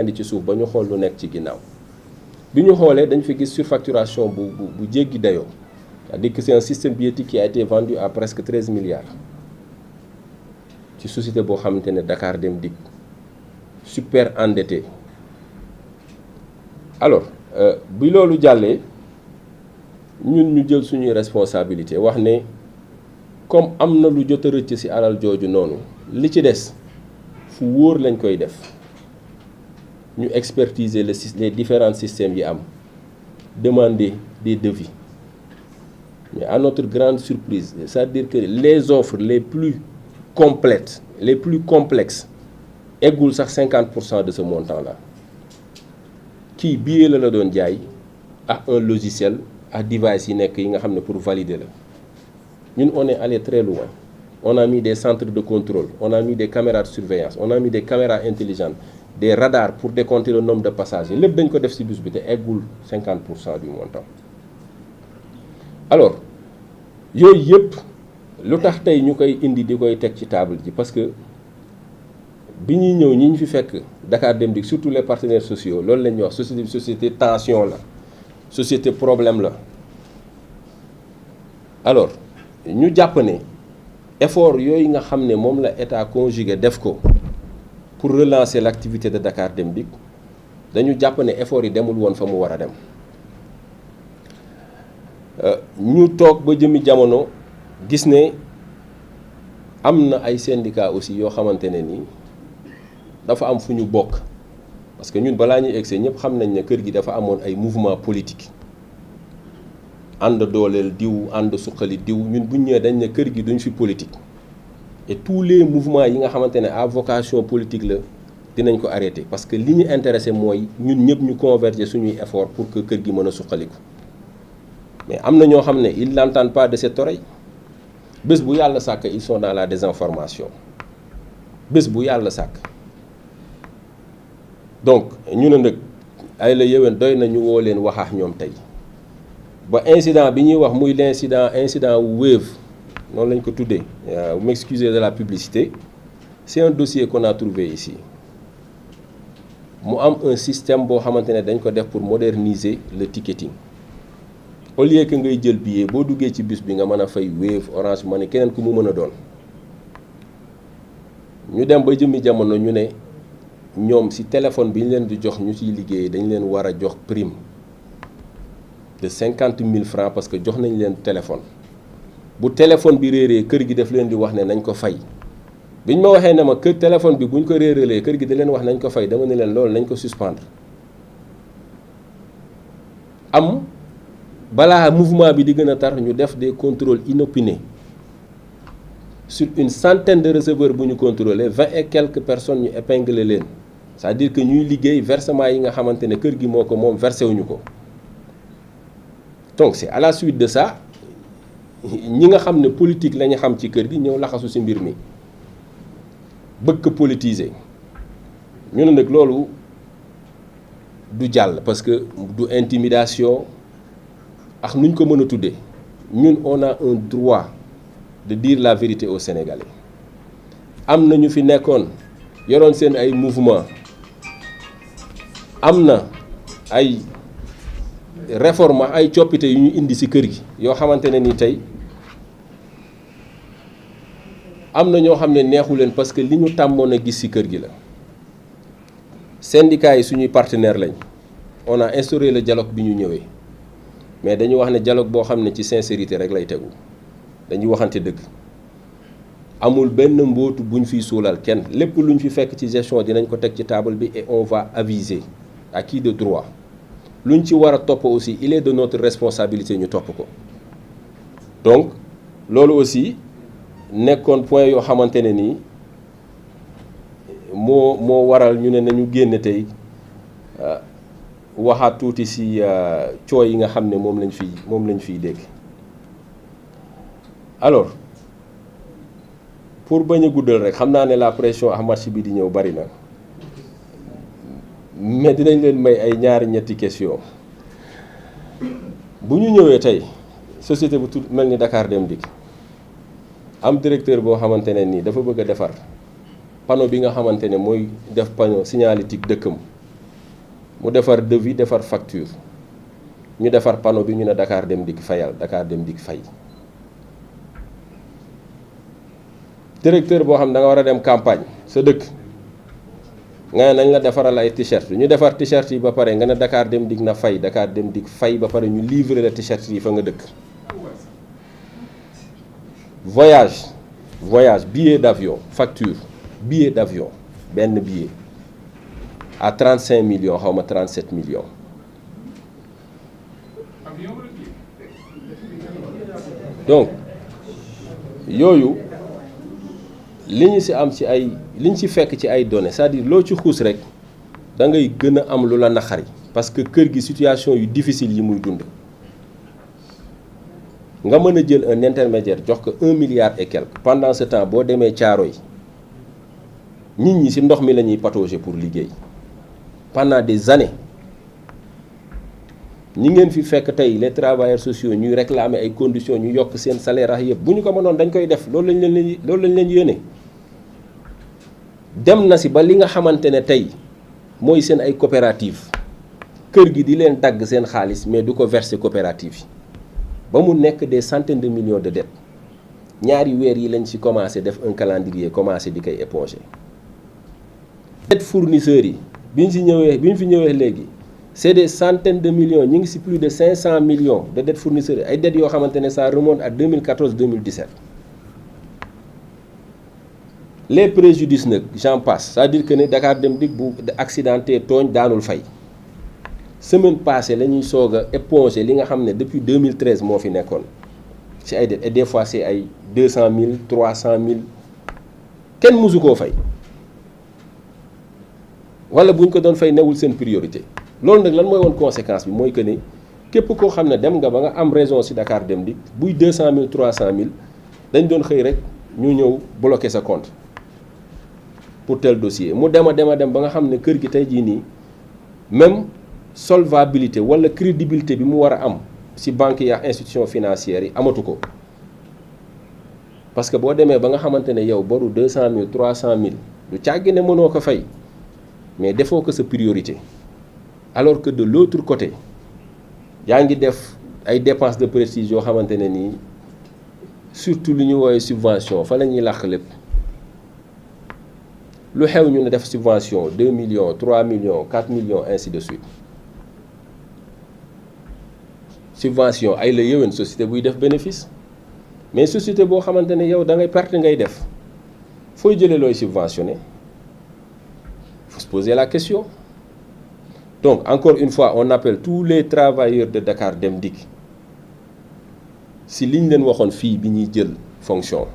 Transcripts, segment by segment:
indi ci suuf ba ñu xool lu nekk ci ginnaaw bi ñu xoolee dañ fi gis surfacturation bu jéggi dayoo c'est-à-dire que c'est un système billettique qui a été vendu à presque 13 milliards ci société boo xamante ne Dakar Dem Dikk super endetté. Alors bi loolu jàllee ñun ñu jël suñuy responsabilité wax ne comme am na lu jot a rëcc ci alal jooju noonu li ci des fu wóor lañ koy def ñu expertiser les différents systèmes yi am demander des devis mais à notre grande surprise c'est-à-dire que les offres les plus complètes les plus complexes eggul sax 50% de ce montant-là kii billet la doon jaay ak un logiciel ak device yi nekk yi nga xam ne pour valider la ñun on est allé très loin on a mis des centres de contrôle on a mis des caméras de surveillance on a mis des caméras intelligentes des radars pour décompter le nombre de passagers lépp dañ ko def ci bus bi te eggul 50% du montant. Alors yooyu yëpp lu tax tey ñu koy indi di koy teg ci table ji parce que bi ñuy ñëw ñi ñu fi fekk Dakar Dem Dikk surtout les partenaires sociaux loolu la ñuy wax société tension la société problème la. Alors ñu jàpp ne effort yooyu nga xam ne moom la état conjugué def ko pour relancer l'activité de Dakar Dem Dikk dañu jàpp ne effort yi demul woon fa mu war a dem ñu toog ba jëmi jamono gis ne am na ay syndicats aussi yoo xamante ne ni dafa am fu ñu bokk parce que ñun balaa ñuy eggsee ñëpp xam nañ ne kër gi dafa amoon ay mouvement politique ànd dooleel diw ànd suqali diw ñun bu ñu ñëwee dañ ne kër gi duñ fi politique et tous les mouvements yi nga xamante ne à vocation politique la dinañ ko arrêter parce que li ñu intéressé mooy ñun ñëpp ñu converger suñuy effort pour que kër gi mën a suqaliku mais am na ñoo xam ne ils n'entendent pas de cette oreille bés bu yàlla sàkk ils sont dans la désinformation bés bu yàlla sàkk donc ñu ne nag ay la yéwén doy na ñu woo leen waxaax ñoom tey ba incident bi ñuy wax muy incident Wave noonu lañ ko tuddee vous m'excusez de la publicité c'est un dossier qu'on a trouvé ici mu am un système boo xamante ne dañ ko def pour moderniser le ticketing au lieu que ngay jël billet boo duggee ci bus bi nga mën a fay Wave Orange Money keneen ku mu mën a doon ñu dem ba jëmmi jamono ñu ne ñoom ci téléphone bi ñu leen di jox ñu ciy liggéey dañ leen war a jox prime de 50 000 francs parce que jox nañ leen téléphone bu téléphone bi réeree kër gi daf leen di wax ne nañ ko fay biñ ma waxee ne ma kër téléphone bi buñ ko réeralee kër gi da leen wax nañ ko fay dama ne leen loolu nañ ko suspendre am balaa mouvement bi di gën a tar ñu def des contrôles inopinés sur une centaine de receveurs bu ñu contrôler 20 et quelques personnes ñu épingler leen c'est-à-dire que ñuy liggéey versement yi nga xamante ne kër gi moo ko moom versé wuñu ko donc c'est à la suite de ça ñi nga xam ne politique la ñu xam ci kër gi ñëw laxasu ci mbir mi bëgg ko politiser ñu ne nag loolu du jàll parce que du intimidation ak nuñ ko mën a tuddee ñun on a un droit de dire la vérité aux Sénégalais am na ñu fi nekkoon yoroon seen ay mouvement am na ay réforme ay coppite yu ñu indi ci kër gi yoo xamante ne ni tey am na ñoo xam ne neexu leen parce que li ñu tàmmoon a gis ci kër gi la syndicats yi suñuy partenaire lañ on a instauré le dialogue bi ñu ñëwee mais dañu wax ne dialogue boo xam ne ci sincérité rek lay tegu dañuy waxante dëgg amul benn mbootu buñ fiy suulal kenn lépp luñ fi fekk ci gestion dinañ ko teg ci table bi et on va aviser à qui de droit luñ ci war a topp aussi il est de notre responsabilité ñu topp ko donc loolu aussi nekkoon point yoo xamante ne nii moo waral ñu ne nañu génn tey waxaat tuuti ci cooy yi nga xam ne moom lañ fiy dégg alors pour bañ a guddal rek xam naa ne la pression ak marché bi di ñëw bari na mais dinañ leen may ay ñetti question bu ñu ñëwee tey société bu tudd mel ni Dakar Dem Dikk am directeur boo xamante ne nii dafa bëgg a defar panneau bi nga xamante ne mooy def panneau signalétique dëkkam mu defar devis defar facture ñu defar panneau bi ñu ne Dakar Dem Dikk fayal Dakar Dem Dikk fay directeur boo xam ne da nga war a dem campagne sa dëkk nga ne nañ la defaral ay t-shirt ñu defar t-shirt yi ba pare nga ne Dakar Dem Dikk na fay Dakar Dem Dikk fay ba pare ñu livrer la t-shirt yi fa nga dëkk. voyage billet d'avion facture billet d'avion benn billet à 35 millions xaw ma 37 millions. donc yooyu li ñu ci am ci ay li ñu ci fekk ci ay données c'est-à-dire loo ci xuus rek da ngay gën a am lu la naqari parce que kër gi situation yu difficile yi muy dund nga mën a jël un intermédiaire jox ko 1 milliard et quelque pendant ce temps boo demee Thiaroye nit ñi ci ndox mi la ñuy patauger pour liggéey pendant des années ñi ngeen fi fekk tey les travailleurs sociaux ñuy réclamer ay conditions ñu yokk seen salaire ak yëpp bu ñu ko mënoon dañ koy def loolu lañ leen yéene dem na ci ba li nga xamante ne tey mooy seen ay coopérative kër gi di leen dagg seen xaalis mais du ko verser coopérative yi ba mu nekk des centaines de millions de dettes ñaari weer yi lañ ci commencé def un calendrier commencé di koy éponger dette fournisseurs yi bi ñu fi ñëwee léegi c'est des centaines de millions ñu ngi ci plus de 500 millions de dettes fournisseurs ay dettes yoo xamante ne ça remonte à 2014-2017 les préjudices nag j'en passe c'est-à-dire que ne Dakar Dem Dikk bu accidenté tooñ daanul fay semaine passée la ñuy soog a éponger li nga xam ne depuis 2013 moo fi nekkoon ci ay dettes et des fois c'est ay 200 000 300 000 kenn mësu koo fay wala bu ñu ko doon fay newul seen priorité. loolu nag lan mooy woon conséquence bi mooy que ni képp koo xam ne dem nga ba nga am raison ci Dakar Dem Dikk buy 200 000 300 000 dañ doon xëy rek ñu ñëw bloquer sa compte pour tel dossier mu dem ba nga xam ne kër gi tey jii nii même solvabilité walla crédibilité bi mu war a am ci banques yi ak institutions financières yi amatu ko parce que boo demee ba nga xamante ne yow boru 200 000 300 000 du càggi ne mënoo ko fay mais defoo ko sa priorité. alors que de l'autre côté yaa ngi def ay dépenses de prestige yoo xamante ne nii surtout lu ñu woowee subvention fa la ñuy làq lépp lu xew ñu ne def subvention 2 millions 3 millions 4 millions ainsi de suite subvention ay la yéwén société buy def bénéfice mais société boo xamante ne yow da ngay perte ngay def fooy jëlee looy subventionné faut se poser la question. Donc, encore une fois, on appelle tous les travailleurs de Dakar Dem Dikk si liñ leen waxoon fii bi ñuy jël fonction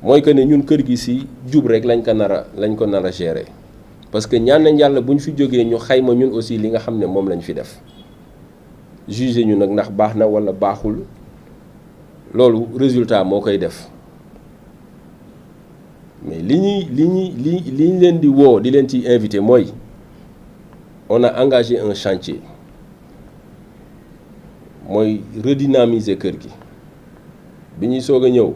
mooy que ne ñun kër gi ci jub rek lañ ko nar a gérer parce que ñaan nañ yàlla bu ñu fi jógee ñu xayma ñun aussi li nga xam ne moom lañ fi def juger ñu nag ndax baax na walla baaxul loolu résultat moo koy def mais li ñu leen di woo di leen ci invité mooy. On a engagé un chantier mooy redynamiser kër gi bi ñuy soog a ñëw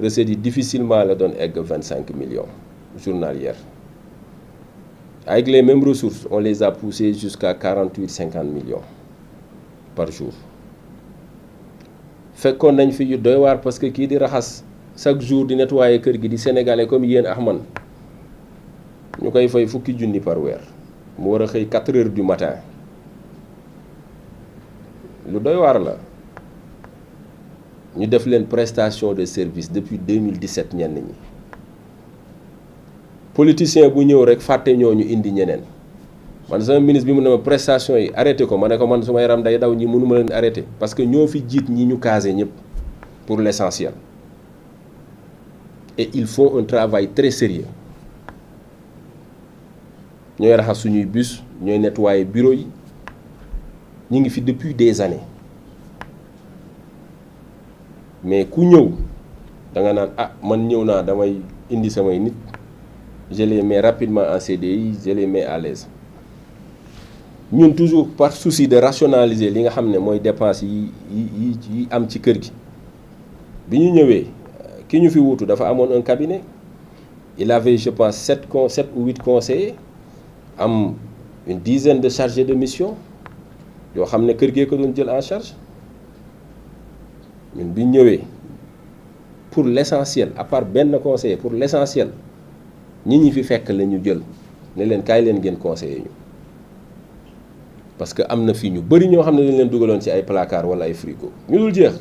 recettes yi difficilement la doon egg 25 millions journalières avec les mêmes ressources on les a poussées jusqu'à 48-50 millions par jour fekkoon nañ fi yu doy waar parce que kii di raxas chaque jour di nettoyer kër gi di sénégalais comme yéen ak man ñu koy fay fukki junni par weer. mu war a xëy 4 heures du matin lu doy waar la ñu def leen prestation de service depuis 2017 ñenn ñi politicien bu ñëw rek fàtte ñooñu indi ñeneen man sama ministre bi mu ne ma prestation yi arrêté ko ma ne ko man suma yaram day daw ñi mënuma leen arrêté parce que ñoo fi jiit ñi ñu casé ñëpp pour l'essentiel et ils font un travail très sérieux ñooy raxas suñuy bus ñooy nettoyer bureau yi ñu ngi fi depuis des années mais ku ñëw da nga naan ah man ñëw naa damay indi samay nit je les mets rapidement en CDI je les mets à l'aise ñun toujours par souci de rationaliser li nga xam ne mooy dépenses yi am ci kër gi bi ñu ñëwee ki ñu fi wuutu dafa amoon un cabinet il avait je pense 7 ou 8 conseillers am une dizaine de chargés de mission yoo xam ne kër gee ko doon jël en charge ñun bi ñëwee pour l'essentiel à part benn conseiller pour l'essentiel ñi fi fekk la ñu jël ne leen kaay leen ngeen conseiller ñu parce que am na fii ñu bari ñoo xam ne dañ leen dugaloon ci ay placard wala ay frigo ñu dul jeex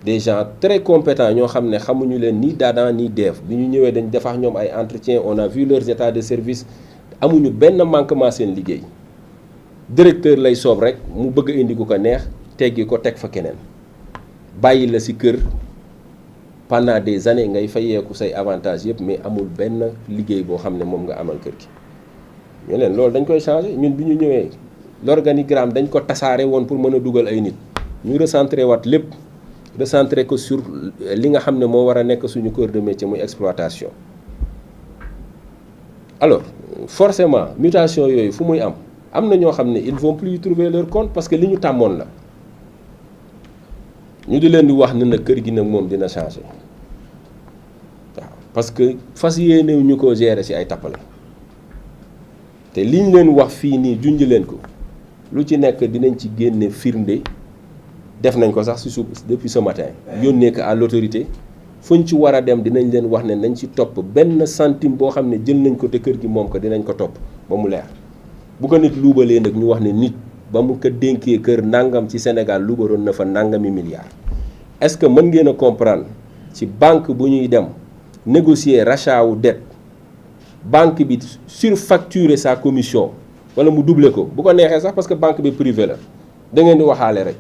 des gens très compétents ñoo xam ne xamuñu leen ni daadaan ni deef bi ñu ñëwee dañ defax ñoom ay entretien on a vu leurs états de service amuñu benn manquement seen liggéey directeur lay soob rek mu bëgg a indi ku ko neex teggi ko teg fa keneen bàyyi la ci kër pendant des années ngay fayeeku say avantages yëpp mais amul benn liggéey boo xam ne moom nga amal kër gi ñu leen loolu dañ koy changer ñun bi ñu ñëwee l'organigramme dañ ko tasaare woon pour mën a dugal ay nit ñu recentré waat lépp recentré ko sur li nga xam ne moo war a nekk suñu cœur de métier muy exploitation alors forcément mutation yooyu fu muy am na ñoo xam ne ils vont plus trouver leur compte parce que li ñu tàmmoon la ñu di leen di wax ne nag kër gi nag moom dina changer waaw parce que fas yéene ñu ko gérer ci ay tappale te li ñu leen wax fii nii junj leen ko lu ci nekk dinañ ci génne firnde def nañ ko sax ci suuf depuis ce matin yónnee ko à l'autorité fuñ ci war a dem dinañ leen wax ne nañ ci topp benn centime boo xam ne jël nañ ko te kër gi moom ko dinañ ko topp ba mu leer bu ko nit luubalee nag ñu wax ne nit ba mu ko dénkee kër nangam ci Sénégal luubaroon na fa nangami milliards est-ce que mën ngeen a comprendre ci banque bu ñuy dem négocier rachat wu dette banque bi surfacturer sa commission wala mu doubler ko bu ko neexee sax parce que banque bi privée la da ngeen di waxaale rek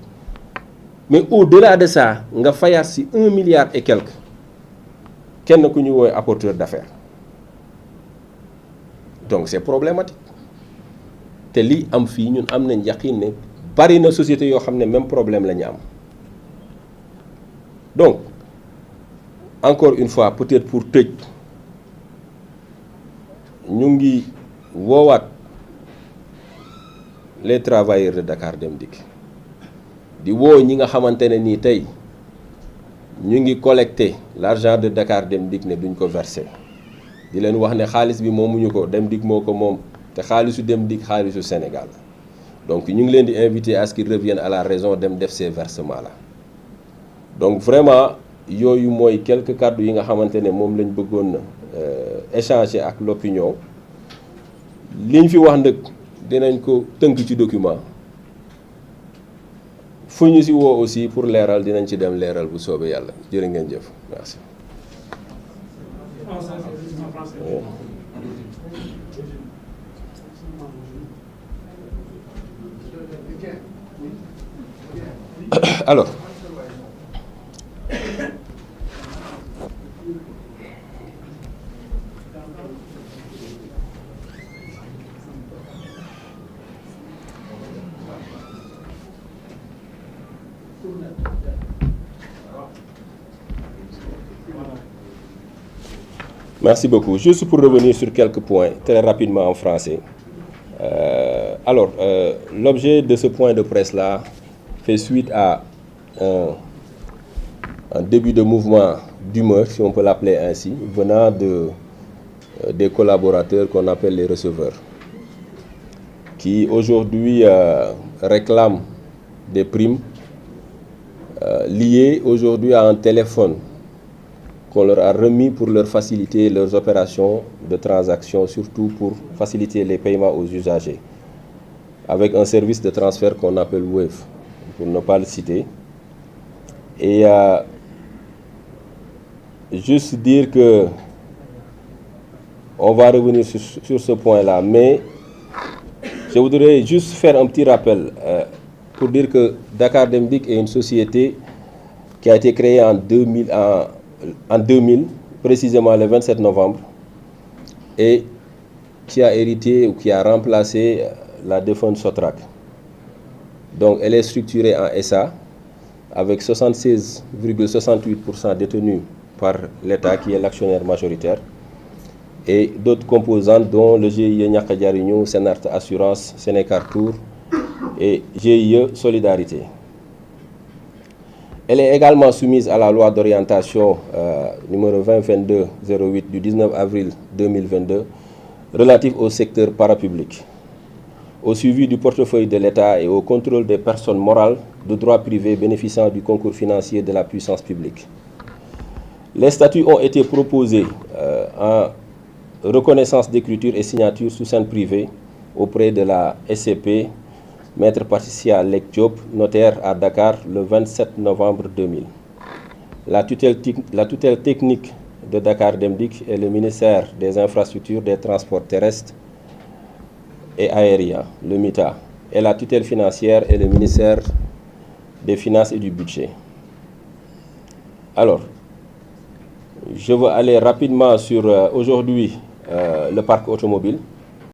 mais au-delà de ça nga fayaat ci 1 milliard et quelque kenn ku ñu woowee apporteur d'affaires donc c'est problématique te li am fii ñun am nañ yaqin ne bari na société yoo xam ne même problème la ñu am donc encore une fois peut-être pour tëj ñu ngi woowaat les travailleurs de Dakar Dem Dikk di woo ñi nga xamante ne nii tey ñu ngi collecter l'argent de Dakar Dem Dikk ne duñ ko verser di leen wax ne xaalis bi moomuñu ko Dem Dikk moo ko moom te xaalisu Dem Dikk xaalisu Sénégal donc ñu ngi leen di inviter à ce qu'ils reviennent à la raison dem def ces versements là donc vraiment yooyu mooy quelques kàddu yi nga xamante ne moom lañ bëggoon na échanger ak l'opinion liñ fi wax nag dinañ ko tënk ci document fu ñu ci woo aussi pour leeral dinañ ci dem leeral bu soobee yàlla jërë ngeen jëf merci. Alors merci beaucoup. Juste pour revenir sur quelques points, très rapidement en français. L'objet de ce point de presse-là fait suite à un début de mouvement d'humeur, si on peut l'appeler ainsi, venant des collaborateurs qu'on appelle les receveurs, qui aujourd'hui réclament des primes liées aujourd'hui à un téléphone qu'on leur a remis pour leur faciliter leurs opérations de transaction, surtout pour faciliter les paiements aux usagers, avec un service de transfert qu'on appelle Wave, pour ne pas le citer. Et juste dire que on va revenir sur ce point-là, mais je voudrais juste faire un petit rappel pour dire que Dakar Dem Dikk est une société qui a été créée en 2000, précisément le 27 novembre, et qui a hérité ou qui a remplacé la défunte Sotrac. Donc elle est structurée en SA avec 76,68% détenus par l'État qui est l'actionnaire majoritaire et d'autres composantes dont le GIE Ñàkk Jariñu, Sénart Assurance, Sénécartour et GIE Solidarité. Elle est également soumise à la loi d'orientation numéro 2022-08 du 19 avril 2022 relatifs au secteur parapublic, au suivi du portefeuille de l'État et au contrôle des personnes morales de droit privé bénéficiant du concours financier de la puissance publique. Les statuts ont été proposés en reconnaissance d'écriture et signature sous seing privée auprès de la SCP, Maître Patricia Lek Diop, notaire à Dakar, le 27 novembre 2000. La tutelle technique de Dakar Dem Dikk et le ministère des Infrastructures, des Transports terrestres et aériens, le MITA, et la tutelle financière et le ministère des Finances et du Budget. Alors, je veux aller rapidement sur aujourd'hui le parc automobile.